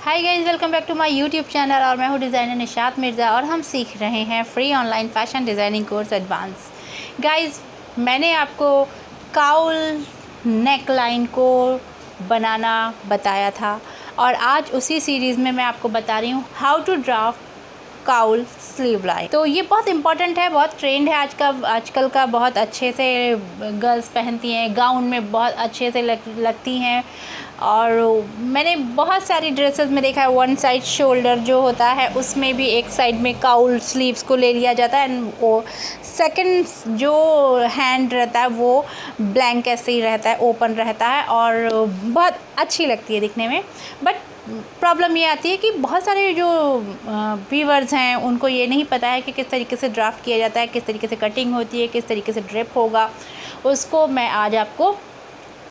Hi guys, welcome back to my YouTube channel. और मैं हूँ डिज़ाइनर निशात मिर्ज़ा और हम सीख रहे हैं free online fashion designing course advance. Guys, मैंने आपको काउल नेक लाइन को बनाना बताया था और आज उसी सीरीज़ में मैं आपको बता रही हूँ how to draft cowl sleeve line. तो ये बहुत इंपॉर्टेंट है, बहुत ट्रेंड है आजकल का। बहुत अच्छे से गर्ल्स पहनती हैं, गाउन में बहुत अच्छे से लगती हैं। और मैंने बहुत सारी ड्रेसेस में देखा है वन साइड शोल्डर जो होता है उसमें भी एक साइड में काउल स्लीव्स को ले लिया जाता है एंड वो सेकंड जो हैंड रहता है वो ब्लैंक ऐसे ही रहता है, ओपन रहता है और बहुत अच्छी लगती है दिखने में। बट प्रॉब्लम ये आती है कि बहुत सारे जो व्यूअर्स हैं उनको ये नहीं पता है कि किस तरीके से ड्राफ्ट किया जाता है, किस तरीके से कटिंग होती है, किस तरीके से ड्रिप होगा। उसको मैं आज आपको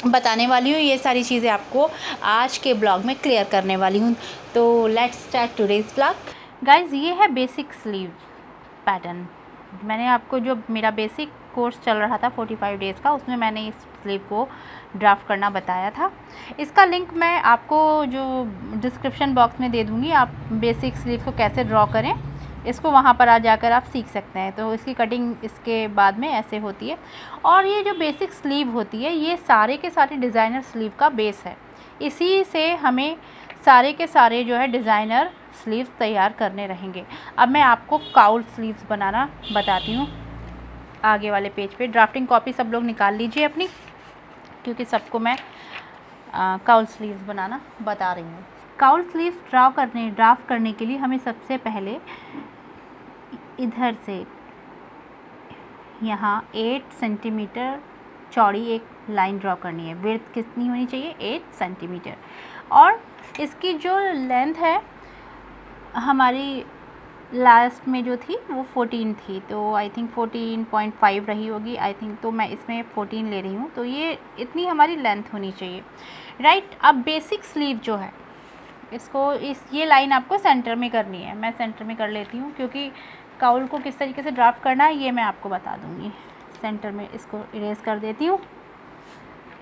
बताने वाली हूँ। ये सारी चीज़ें आपको आज के ब्लॉग में क्लियर करने वाली हूँ। तो let's start today's blog. Guys, ये है बेसिक स्लीव पैटर्न। मैंने आपको जो मेरा बेसिक कोर्स चल रहा था 45 डेज़ का, उसमें मैंने इस स्लीव को ड्राफ्ट करना बताया था। इसका लिंक मैं आपको जो डिस्क्रिप्शन बॉक्स में दे दूँगी। आप बेसिक स्लीव को कैसे ड्रॉ करें इसको वहाँ पर आ जाकर आप सीख सकते हैं। तो इसकी कटिंग इसके बाद में ऐसे होती है। और ये जो बेसिक स्लीव होती है ये सारे के सारे डिज़ाइनर स्लीव का बेस है। इसी से हमें सारे के सारे जो है डिज़ाइनर स्लीव्स तैयार करने रहेंगे। अब मैं आपको काउल स्लीव्स बनाना बताती हूँ। आगे वाले पेज पे ड्राफ्टिंग कॉपी सब लोग निकाल लीजिए अपनी, क्योंकि सबको मैं काउल स्लीव्स बनाना बता रही हूँ। काउल स्लीव्स ड्राफ्ट करने के लिए हमें सबसे पहले इधर से यहाँ 8 सेंटीमीटर चौड़ी एक लाइन ड्रॉ करनी है। विड्थ कितनी होनी चाहिए? 8 सेंटीमीटर। और इसकी जो लेंथ है हमारी लास्ट में जो थी वो 14 थी, तो आई थिंक 14.5 रही होगी आई थिंक। तो मैं इसमें 14 ले रही हूँ, तो ये इतनी हमारी लेंथ होनी चाहिए, राइट। अब बेसिक स्लीव जो है इसको ये लाइन आपको सेंटर में करनी है। मैं सेंटर में कर लेती हूँ क्योंकि काउल को किस तरीके से ड्राफ्ट करना है ये मैं आपको बता दूँगी। सेंटर में इसको इरेज कर देती हूँ।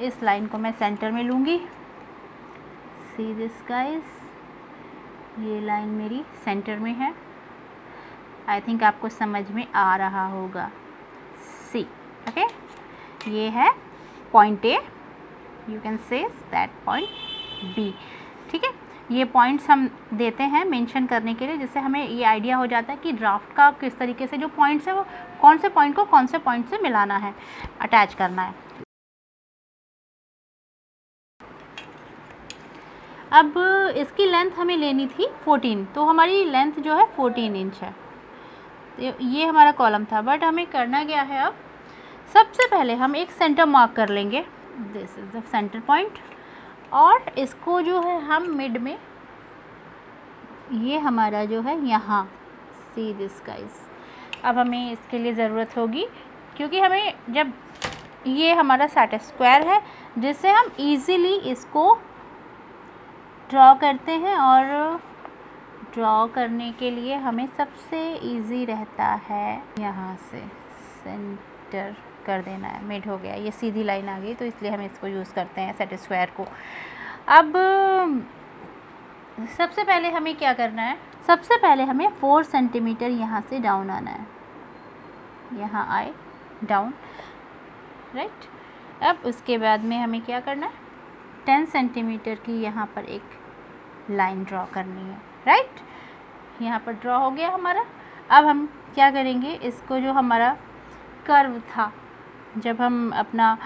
इस लाइन को मैं सेंटर में लूँगी। सी दिस गाइस, ये लाइन मेरी सेंटर में है। आई थिंक आपको समझ में आ रहा होगा। See, okay. ये है point A, you can say that point B, ठीक है। ये पॉइंट्स हम देते हैं मेंशन करने के लिए, जिससे हमें ये आइडिया हो जाता है कि ड्राफ्ट का किस तरीके से जो पॉइंट्स है वो कौन से पॉइंट को कौन से पॉइंट से मिलाना है, अटैच करना है। अब इसकी लेंथ हमें लेनी थी 14, तो हमारी लेंथ जो है 14 इंच है। तो ये हमारा कॉलम था। बट हमें करना क्या है, अब सबसे पहले हम एक सेंटर मार्क कर लेंगे। This is the centre point. और इसको जो है हम मिड में, ये हमारा जो है यहाँ, सी दिस गाइस। अब हमें इसके लिए ज़रूरत होगी, क्योंकि हमें जब ये हमारा सेट स्क्वायर है जिससे हम इजीली इसको ड्रॉ करते हैं। और ड्रॉ करने के लिए हमें सबसे इजी रहता है यहाँ से सेंटर कर देना है। मिड हो गया, ये सीधी लाइन आ गई, तो इसलिए हम इसको यूज़ करते हैं सेट स्क्वायर को। अब सबसे पहले हमें क्या करना है, सबसे पहले हमें 4 सेंटीमीटर यहाँ से डाउन आना है। यहाँ आए डाउन, राइट। अब उसके बाद में हमें क्या करना है, 10 सेंटीमीटर की यहाँ पर एक लाइन ड्रॉ करनी है, राइट। यहाँ पर ड्रॉ हो गया हमारा। अब हम क्या करेंगे, इसको जो हमारा कर्व था जब हम अपना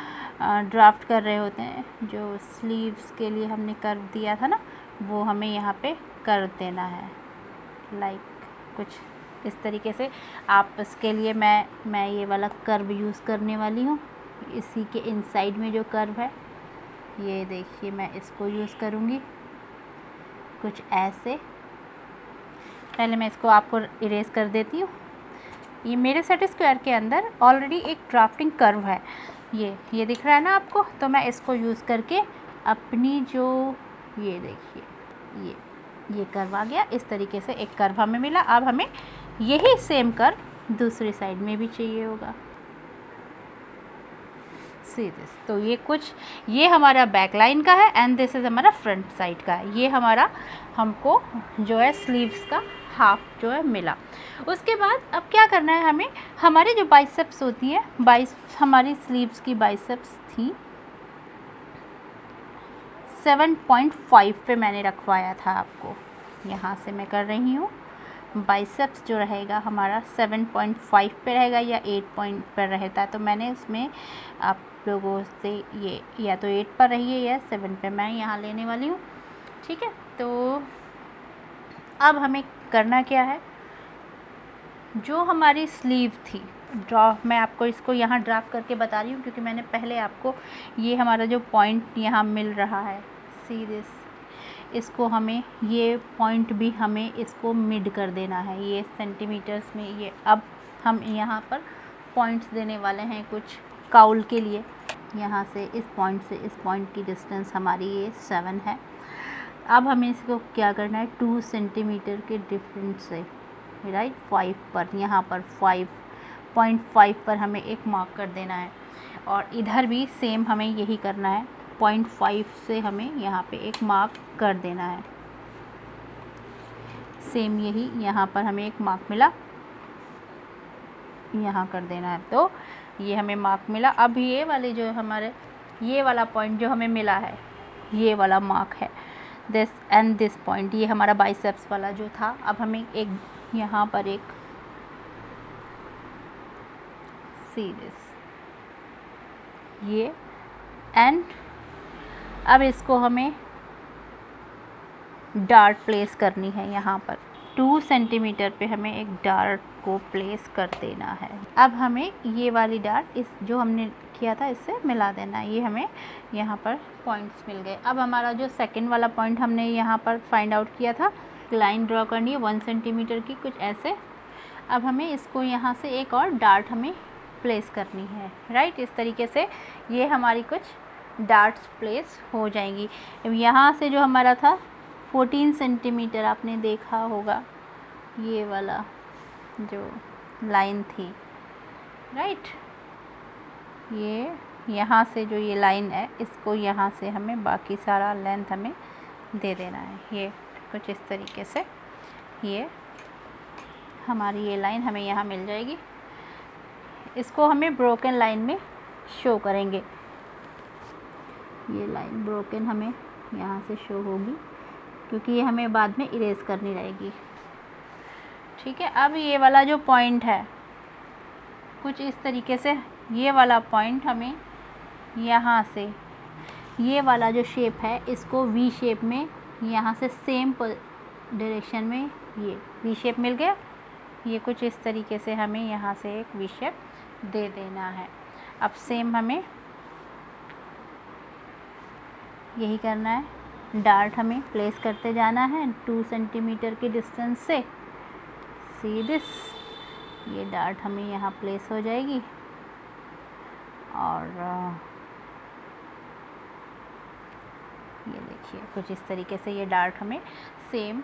ड्राफ्ट कर रहे होते हैं, जो स्लीव्स के लिए हमने कर्व दिया था ना, वो हमें यहाँ पे कर्व देना है, लाइक कुछ इस तरीके से। आप इसके लिए मैं ये वाला कर्व यूज़ करने वाली हूँ। इसी के इनसाइड में जो कर्व है ये देखिए, मैं इसको यूज़ करूँगी कुछ ऐसे। पहले मैं इसको आपको इरेज कर देती हूँ। ये मेरे सेट स्क्वायर के अंदर ऑलरेडी एक ड्राफ्टिंग कर्व है, ये दिख रहा है ना आपको। तो मैं इसको यूज़ करके अपनी जो, ये देखिए ये कर्व आ गया। इस तरीके से एक कर्व हमें मिला। अब हमें यही सेम कर्व दूसरी साइड में भी चाहिए होगा। See this. तो ये हमारा बैक लाइन का है एंड दिस इज़ हमारा फ्रंट साइड का है। ये हमारा हमको जो है स्लीव्स का हाफ जो है मिला। उसके बाद अब क्या करना है हमें, हमारी जो बाइसेप्स होती हैं, हमारी स्लीव्स की बाइसेप्स थी 7.5 पे मैंने रखवाया था आपको। यहाँ से मैं कर रही हूँ, बाइसेप्स जो रहेगा हमारा 7.5 पे रहेगा या 8 पॉइंट पर रहता है, तो मैंने उसमें आप लोगों से ये या तो 8 पर रही है या 7 पे मैं यहाँ लेने वाली हूँ। ठीक है, तो अब हमें करना क्या है, जो हमारी स्लीव थी मैं आपको इसको यहाँ ड्राफ्ट करके बता रही हूँ क्योंकि मैंने पहले आपको ये हमारा जो पॉइंट यहाँ मिल रहा है, सी दिस, इसको हमें ये पॉइंट भी हमें इसको मिड कर देना है, ये सेंटीमीटर्स में। ये अब हम यहाँ पर पॉइंट्स देने वाले हैं कुछ काउल के लिए। यहाँ से इस पॉइंट की डिस्टेंस हमारी ये 7 है। अब हमें इसको क्या करना है, 2 सेंटीमीटर के डिफरेंस से, राइट, 5 पर, यहाँ पर 5.5 पर हमें एक मार्क कर देना है और इधर भी सेम हमें यही करना है, 0.5 से हमें यहाँ पे एक मार्क कर देना है। सेम यही यहाँ पर हमें एक मार्क मिला, यहाँ कर देना है, तो ये हमें मार्क मिला। अब ये वाले जो हमारे ये वाला पॉइंट जो हमें मिला है, ये वाला मार्क है, दिस एंड दिस पॉइंट, ये हमारा बाइसेप्स वाला जो था। अब हमें एक यहाँ पर एक सी दिस, ये एंड अब इसको हमें डार्ट प्लेस करनी है। यहाँ पर 2 सेंटीमीटर पे हमें एक डार्ट को प्लेस कर देना है। अब हमें ये वाली डार्ट इस जो हमने किया था इससे मिला देना है। ये हमें यहाँ पर पॉइंट्स मिल गए। अब हमारा जो सेकंड वाला पॉइंट हमने यहाँ पर फाइंड आउट किया था, लाइन ड्रॉ करनी है 1 सेंटीमीटर की, कुछ ऐसे। अब हमें इसको यहाँ से एक और डार्ट हमें प्लेस करनी है, राइट, इस तरीके से ये हमारी कुछ डार्ट्स प्लेस हो जाएंगी। यहाँ से जो हमारा था 14 सेंटीमीटर, आपने देखा होगा ये वाला जो लाइन थी, राइट, ये यहाँ से जो ये लाइन है इसको यहाँ से हमें बाकी सारा लेंथ हमें दे देना है। ये कुछ इस तरीके से ये हमारी ये लाइन हमें यहाँ मिल जाएगी। इसको हमें ब्रोकन लाइन में शो करेंगे, ये लाइन ब्रोकन हमें यहाँ से शो होगी क्योंकि ये हमें बाद में इरेज करनी रहेगी। ठीक है, अब ये वाला जो पॉइंट है कुछ इस तरीके से, ये वाला पॉइंट हमें यहाँ से ये वाला जो शेप है इसको वी शेप में यहाँ से सेम डायरेक्शन में ये वी शेप मिल गया। ये कुछ इस तरीके से हमें यहाँ से एक वी शेप दे देना है। अब सेम हमें यही करना है, डार्ट हमें प्लेस करते जाना है 2 सेंटीमीटर की डिस्टेंस से। सी दिस, ये डार्ट हमें यहाँ प्लेस हो जाएगी और ये देखिए कुछ इस तरीके से ये डार्ट हमें सेम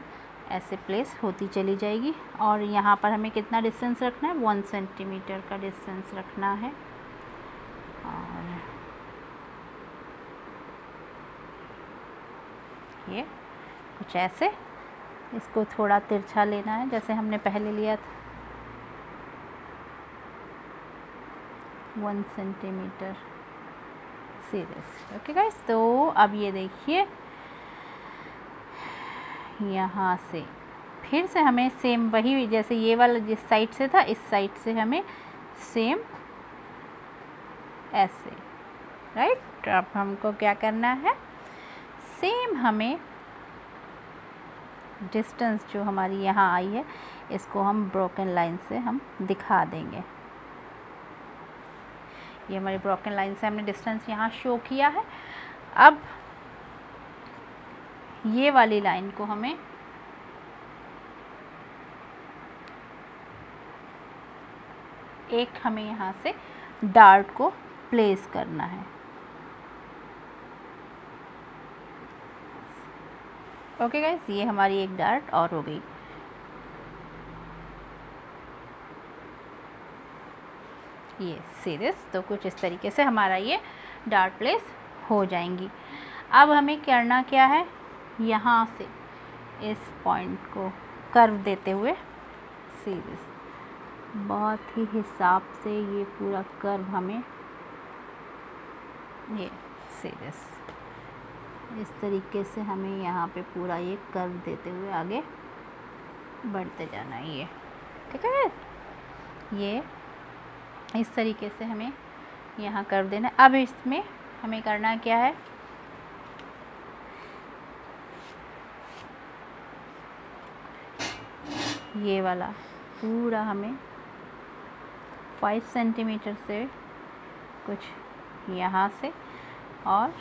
ऐसे प्लेस होती चली जाएगी। और यहाँ पर हमें कितना डिस्टेंस रखना है, 1 सेंटीमीटर का डिस्टेंस रखना है। और ये कुछ ऐसे इसको थोड़ा तिरछा लेना है जैसे हमने पहले लिया था, 1 centimetre. See this, okay guys. तो अब ये देखिए यहाँ से फिर से हमें सेम वही जैसे ये वाला जिस साइड से था इस साइड से हमें सेम ऐसे, राइट। अब हमको क्या करना है, सेम हमें डिस्टेंस जो हमारी यहाँ आई है इसको हम ब्रोकन लाइन से हम दिखा देंगे। ये हमारी ब्रोकन लाइन से हमने डिस्टेंस यहाँ शो किया है। अब ये वाली लाइन को हमें हमें यहाँ से डार्ट को प्लेस करना है। ओके गाइस, ये हमारी एक डार्ट और हो गई। ये सी दिस, तो कुछ इस तरीके से हमारा ये डार्क प्लेस हो जाएंगी। अब हमें करना क्या है, यहाँ से इस पॉइंट को कर्व देते हुए सीधे बहुत ही हिसाब से ये पूरा कर्व हमें ये सीधे इस तरीके से हमें यहाँ पे पूरा ये कर्व देते हुए आगे बढ़ते जाना है। ये ठीक है, ये इस तरीके से हमें यहाँ कर्व देना। अब इसमें हमें करना क्या है, ये वाला पूरा हमें 5 सेंटीमीटर से कुछ यहाँ से और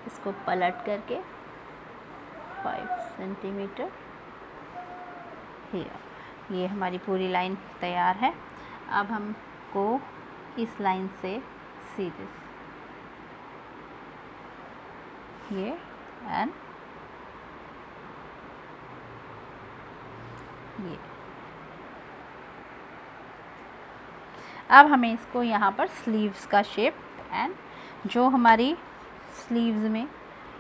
इसको पलट करके 5 सेंटीमीटर ये हमारी पूरी लाइन तैयार है। अब हमको इस लाइन से सीधे ये एंड ये, अब हमें इसको यहाँ पर स्लीव्स का शेप एंड जो हमारी स्लीव्स में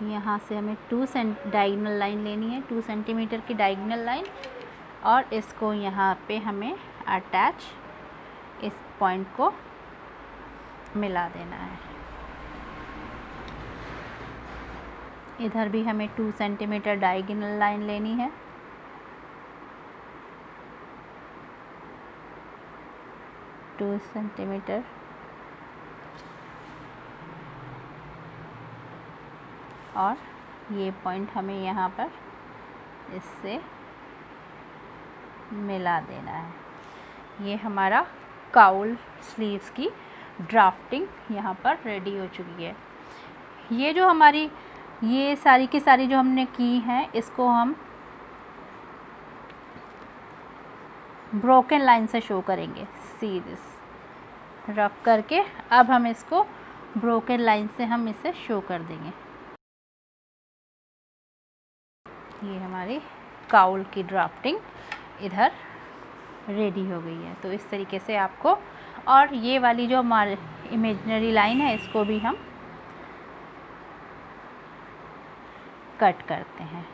यहाँ से हमें 2 डायगोनल लाइन लेनी है, 2 सेंटीमीटर की डायगोनल लाइन, और इसको यहाँ पे हमें अटैच इस पॉइंट को मिला देना है। इधर भी हमें 2 सेंटीमीटर डायगोनल लाइन लेनी है, टू सेंटीमीटर और ये पॉइंट हमें यहाँ पर इससे मिला देना है। ये हमारा काउल स्लीव्स की ड्राफ्टिंग यहाँ पर रेडी हो चुकी है। ये जो हमारी ये सारी की सारी जो हमने की हैं, इसको हम ब्रोकन लाइन से शो करेंगे, सीधे रफ करके। अब हम इसको ब्रोकन लाइन से हम इसे शो कर देंगे। ये हमारी काउल की ड्राफ्टिंग इधर रेडी हो गई है। तो इस तरीके से आपको, और ये वाली जो हमारी इमेजिनरी लाइन है इसको भी हम कट करते हैं।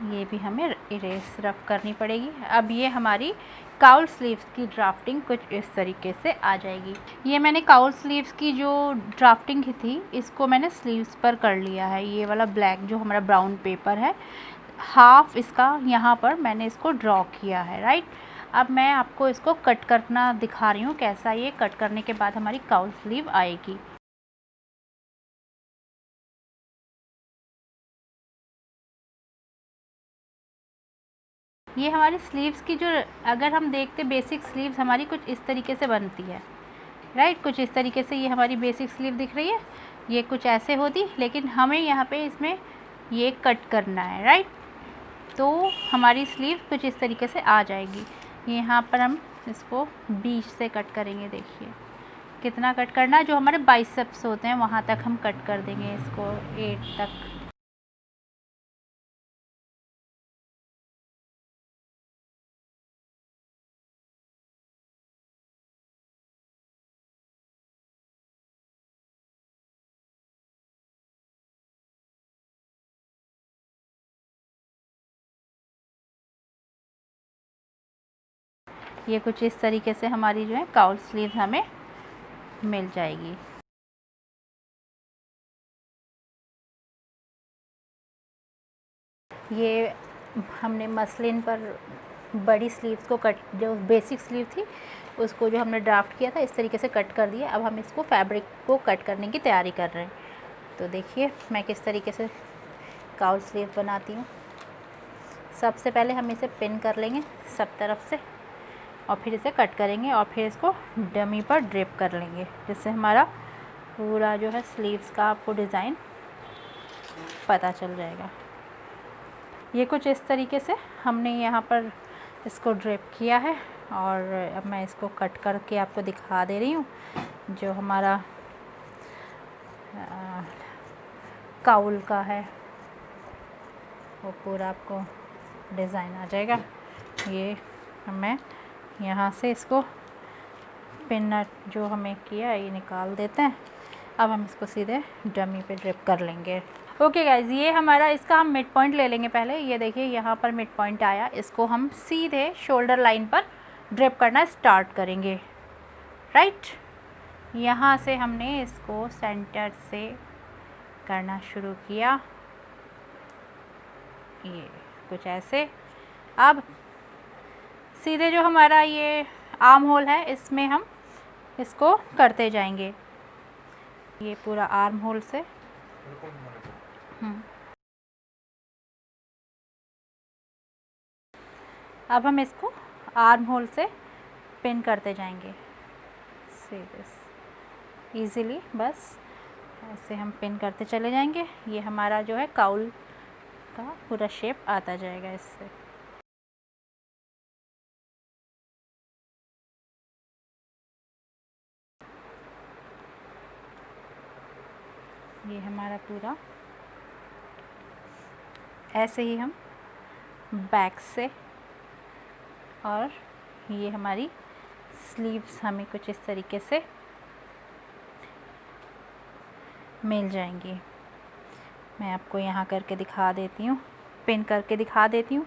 ये भी हमें इरेज रफ करनी पड़ेगी। अब ये हमारी काउल स्लीव्स की ड्राफ्टिंग कुछ इस तरीके से आ जाएगी। ये मैंने काउल स्लीव्स की जो ड्राफ्टिंग की थी, इसको मैंने स्लीव्स पर कर लिया है। ये वाला ब्लैक जो हमारा ब्राउन पेपर है, हाफ इसका यहाँ पर मैंने इसको ड्रॉ किया है, राइट। अब मैं आपको इसको कट करना दिखा रही हूँ, कैसा ये कट करने के बाद हमारी काउल स्लीव आएगी। ये हमारी स्लीव्स की जो, अगर हम देखते बेसिक स्लीव्स हमारी कुछ इस तरीके से बनती है, राइट। कुछ इस तरीके से ये हमारी बेसिक स्लीव दिख रही है, ये कुछ ऐसे होती, लेकिन हमें यहाँ पे इसमें ये कट करना है, राइट। तो हमारी स्लीव कुछ इस तरीके से आ जाएगी। यहाँ पर हम इसको बीच से कट करेंगे। देखिए कितना कट करना है, जो हमारे बाइसेप्स होते हैं वहाँ तक हम कट कर देंगे इसको, 8 तक। ये कुछ इस तरीके से हमारी जो है काउल स्लीव हमें मिल जाएगी। ये हमने मसलिन पर बड़ी स्लीव्स को कट, जो बेसिक स्लीव थी उसको जो हमने ड्राफ्ट किया था इस तरीके से कट कर दिया। अब हम इसको फैब्रिक को कट करने की तैयारी कर रहे हैं। तो देखिए मैं किस तरीके से काउल स्लीव बनाती हूँ। सबसे पहले हम इसे पिन कर लेंगे सब तरफ से, और फिर इसे कट करेंगे, और फिर इसको डमी पर ड्रिप कर लेंगे, जिससे हमारा पूरा जो है स्लीव्स का आपको डिज़ाइन पता चल जाएगा। ये कुछ इस तरीके से हमने यहाँ पर इसको ड्रिप किया है, और अब मैं इसको कट करके आपको दिखा दे रही हूँ। जो हमारा काउल का है वो पूरा आपको डिज़ाइन आ जाएगा। ये मैं यहाँ से इसको पिन नट जो हमें किया ये निकाल देते हैं। अब हम इसको सीधे डमी पे ड्रिप कर लेंगे। ओके गाइज, ये हमारा इसका हम मिड पॉइंट ले लेंगे पहले। ये देखिए यहाँ पर मिड पॉइंट आया, इसको हम सीधे शोल्डर लाइन पर ड्रिप करना स्टार्ट करेंगे। राइट, यहाँ से हमने इसको सेंटर से करना शुरू किया, ये कुछ ऐसे। अब सीधे जो हमारा ये आर्म होल है इसमें हम इसको करते जाएंगे, ये पूरा आर्म होल से। अब हम इसको आर्म होल से पिन करते जाएंगे सीधे इजीली, बस ऐसे हम पिन करते चले जाएंगे। ये हमारा जो है काउल का पूरा शेप आता जाएगा इससे। ये हमारा पूरा ऐसे ही हम बैक से, और ये हमारी स्लीव्स हमें कुछ इस तरीके से मिल जाएंगी। मैं आपको यहाँ करके दिखा देती हूँ, पिन करके दिखा देती हूँ।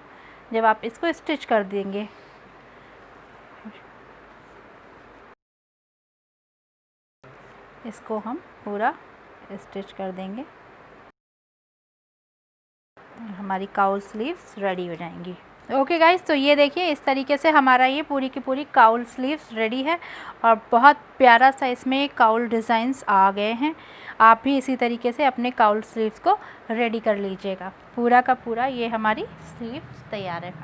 जब आप इसको स्टिच कर देंगे, इसको हम पूरा स्टिच कर देंगे, हमारी काउल स्लीव्स रेडी हो जाएंगी। ओके गाइस, तो ये देखिए इस तरीके से हमारा ये पूरी की पूरी काउल स्लीव्स रेडी है, और बहुत प्यारा सा इसमें काउल डिज़ाइंस आ गए हैं। आप भी इसी तरीके से अपने काउल स्लीव्स को रेडी कर लीजिएगा। पूरा का पूरा ये हमारी स्लीव्स तैयार है।